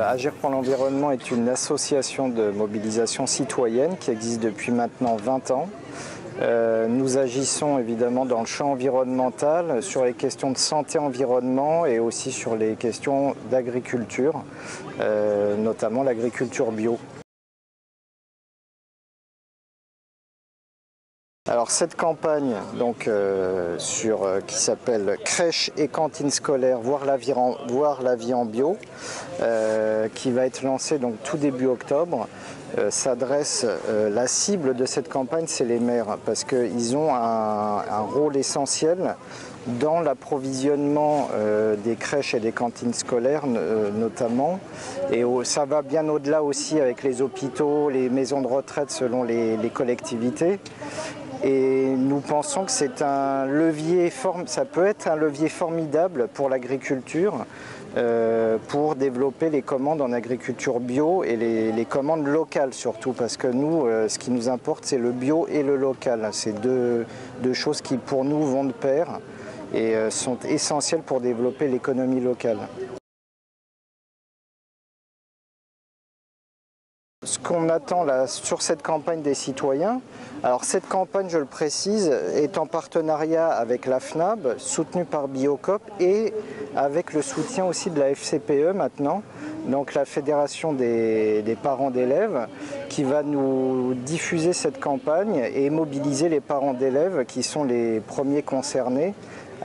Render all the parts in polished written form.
Agir pour l'environnement est une association de mobilisation citoyenne qui existe depuis maintenant 20 ans. Nous agissons évidemment dans le champ environnemental, sur les questions de santé-environnement et aussi sur les questions d'agriculture, notamment l'agriculture bio. Alors cette campagne qui s'appelle Crèche et cantine scolaire, voir la vie en bio, qui va être lancée donc tout début octobre, la cible de cette campagne, c'est les maires, parce qu'ils ont un rôle essentiel dans l'approvisionnement des crèches et des cantines scolaires notamment, et ça va bien au-delà aussi avec les hôpitaux, les maisons de retraite selon les collectivités. Et nous pensons que ça peut être un levier formidable pour l'agriculture, pour développer les commandes en agriculture bio et les commandes locales surtout, parce que nous, ce qui nous importe, c'est le bio et le local. C'est deux choses qui pour nous vont de pair et sont essentielles pour développer l'économie locale. Ce qu'on attend là, sur cette campagne des citoyens, alors cette campagne, je le précise, est en partenariat avec la FNAB, soutenue par Biocoop et avec le soutien aussi de la FCPE maintenant, donc la Fédération des parents d'élèves, qui va nous diffuser cette campagne et mobiliser les parents d'élèves qui sont les premiers concernés,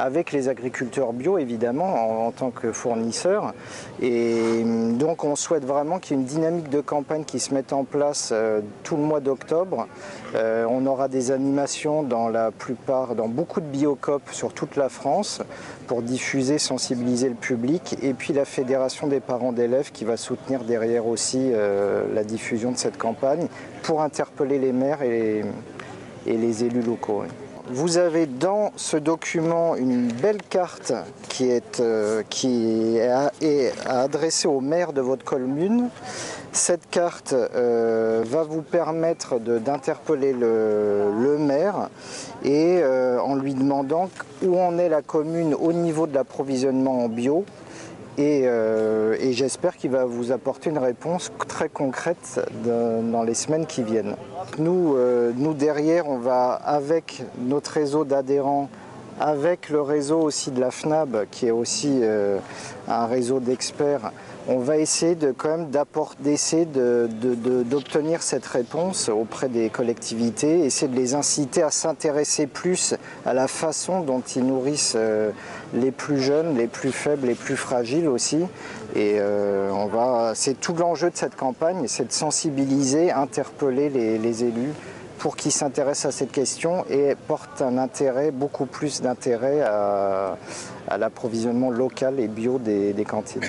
avec les agriculteurs bio évidemment en tant que fournisseurs. Et donc on souhaite vraiment qu'il y ait une dynamique de campagne qui se mette en place tout le mois d'octobre. On aura des animations dans beaucoup de Biocoop sur toute la France pour diffuser, sensibiliser le public, et puis la Fédération des parents d'élèves qui va soutenir derrière aussi la diffusion de cette campagne pour interpeller les maires et les élus locaux. Vous avez dans ce document une belle carte qui est adressée au maire de votre commune. Cette carte va vous permettre d'interpeller le maire et en lui demandant où en est la commune au niveau de l'approvisionnement en bio. Et j'espère qu'il va vous apporter une réponse très concrète dans les semaines qui viennent. Nous derrière, on va, avec notre réseau d'adhérents, avec le réseau aussi de la FNAB, qui est aussi un réseau d'experts, on va essayer d'obtenir cette réponse auprès des collectivités, essayer de les inciter à s'intéresser plus à la façon dont ils nourrissent les plus jeunes, les plus faibles, les plus fragiles aussi. Et c'est tout l'enjeu de cette campagne, c'est de sensibiliser, interpeller les élus pour qu'ils s'intéressent à cette question et portent beaucoup plus d'intérêt à l'approvisionnement local et bio des cantines.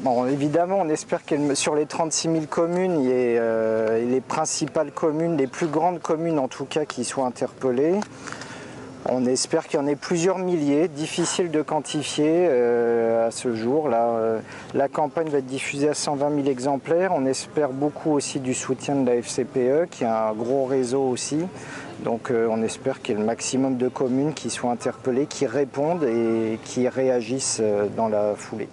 Bon, évidemment, on espère que sur les 36 000 communes, il y ait les principales communes, les plus grandes communes en tout cas, qui soient interpellées. On espère qu'il y en ait plusieurs milliers, difficile de quantifier à ce jour. La campagne va être diffusée à 120 000 exemplaires. On espère beaucoup aussi du soutien de la FCPE, qui a un gros réseau aussi. Donc on espère qu'il y ait le maximum de communes qui soient interpellées, qui répondent et qui réagissent dans la foulée.